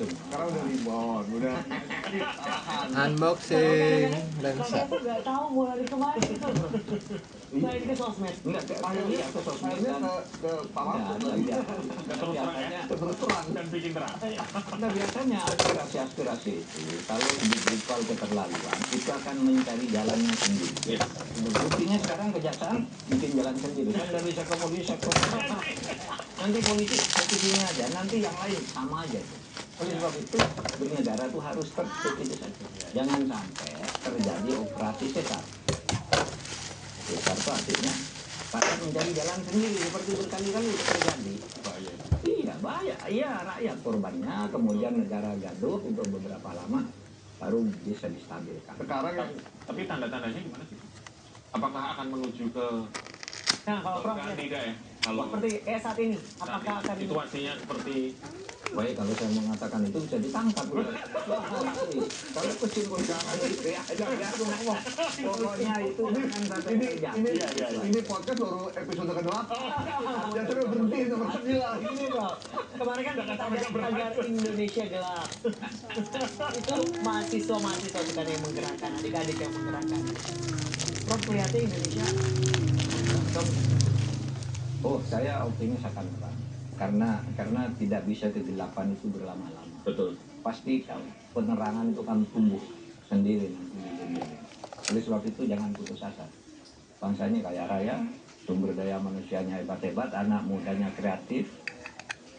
semua. Sekarang udah rebound, udah unboxing lensa. Saya tuh nggak tahu mau lari kemana gitu. Main ke sosmed. Enggak, akhirnya ke sosmed akhirnya dan ke Pak Mahfud lagi. Terus terang dan bikin terang. nah, biasanya aspirasi itu kalau diberikan keterlaluan itu akan mencari jalannya sendiri. Buktinya sekarang kejaksaan bikin jalan sendiri kan dari bisa ke polisi nanti polisi posisinya aja, nanti yang lain sama aja. Oleh sebab itu bernegara itu harus tertib itu saja. Jangan sampai terjadi operasi sesat. Sesat itu artinya rakyat mencari jalan sendiri seperti berkali-kali terjadi. Iya bahaya, iya rakyat korbannya, kemudian negara gaduh untuk beberapa lama baru bisa distabilkan. sekarang yang Tapi tanda-tandanya gimana sih? Apakah akan menuju ke Nah kalau Prof tidak ya? Kalau seperti saat ini, saat apakah akan situasinya seperti Baik, kalau saya mengatakan itu bisa ditangkap. Kalau kesimpulan itu ya, aku ngomong. Pokoknya itu jangan sampai terjadi. ini podcast baru episode kedua. Yang sudah berhenti nomor 9. ini Prof? Kemarin kan agar Indonesia gelap. Itu mahasiswa kita yang menggerakkan, adik-adik yang menggerakkan. Prof melihatnya Indonesia. Oh, saya optimis akan terang. Karena tidak bisa kegelapan itu berlama-lama. betul. Pasti penerangan itu kan tumbuh sendiri nanti di dunia. Oleh sebab itu jangan putus asa. Bangsanya kaya raya, sumber daya manusianya hebat-hebat, anak mudanya kreatif.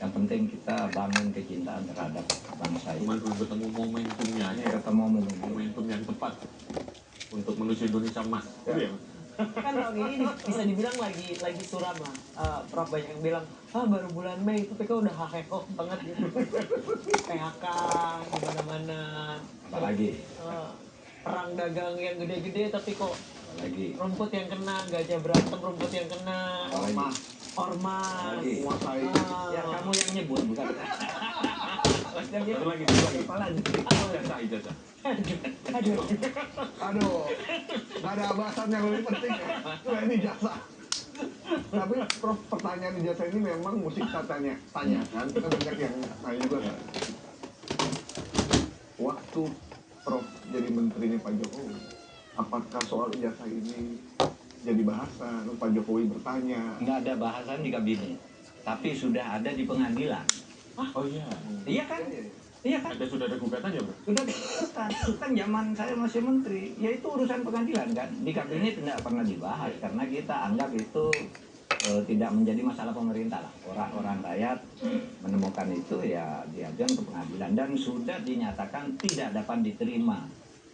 Yang penting kita bangun kecintaan terhadap bangsa ini. Cuman belum ketemu momentumnya aja. Ketemu Momentum yang tepat untuk menuju Indonesia emas. Itu ya. Kan tahun ini bisa dibilang lagi suram lah. Prof banyak yang bilang baru bulan Mei tapi kok udah hekok banget gitu. PHK di mana-mana. apalagi Perang dagang yang gede-gede tapi kok apalagi rumput yang kena, gajah berantem rumput yang kena. apalagi Ormas. Menguasai. ya kamu yang nyebut bukan Satu lagi. kepala Ijazah. Aduh. Aduh, nggak ada bahasan yang lebih penting ya. Selain ijazah. Tapi Prof, pertanyaan ijazah ini memang mesti kita tanyakan. Kita banyak yang tanya juga kan. Waktu Prof jadi menterinya Pak Jokowi, apakah soal ijazah ini jadi bahasan? Pak Jokowi bertanya. nggak ada bahasan di kabinet tapi sudah ada di pengadilan. Oh iya. Iya kan? Iya kan? Sudah ada gugatan ya, Bro? Sudah diputuskan. Itu kan zaman saya masih menteri. Ya itu urusan pengadilan kan. Di kabinet tidak pernah dibahas karena kita anggap itu tidak menjadi masalah pemerintah lah. Orang-orang rakyat menemukan itu ya diajukan ke pengadilan dan sudah dinyatakan tidak dapat diterima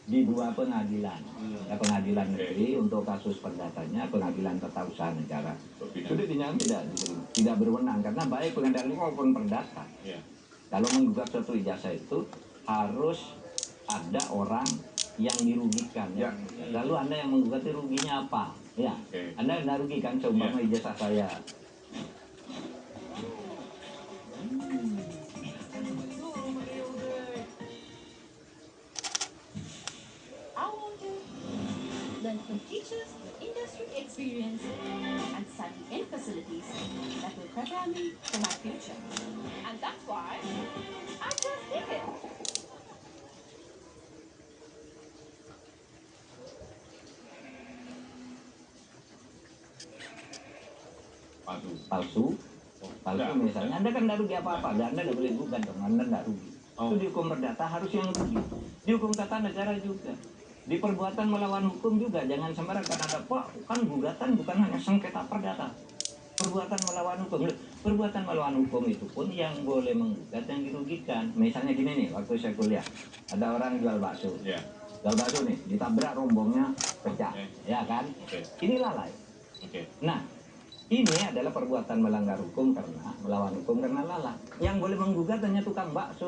di dua pengadilan. Ya, pengadilan negeri untuk kasus perdatanya, pengadilan tata usaha negara. Sudah dinyatakan tidak berwenang karena baik pengadilan maupun perdata. Iya. Kalau menggugat suatu ijazah itu harus ada orang yang dirugikan. Ya. Lalu Anda yang menggugat itu ruginya apa? Ya, Oke. Anda tidak rugikan seumpama ijazah saya. Learn from teachers with industry experience and study in facilities that will prepare me for my future. And that's why I just did it. Palsu misalnya Anda kan tidak rugi apa-apa, Anda tidak boleh gugat dong, Anda tidak rugi. Itu dihukum perdata harus yang rugi. Dihukum tata negara juga. Di perbuatan melawan hukum juga jangan sembarangan ada kan gugatan bukan hanya sengketa perdata. Perbuatan melawan hukum. Perbuatan melawan hukum itu pun yang boleh menggugat yang dirugikan. Misalnya gini nih, waktu saya kuliah ada orang jual bakso. Iya. Jual bakso nih, ditabrak rombongnya pecah, ya kan? Ini lalai. Nah, ini adalah perbuatan melanggar hukum karena melawan hukum karena lalai. Yang boleh menggugat hanya tukang bakso.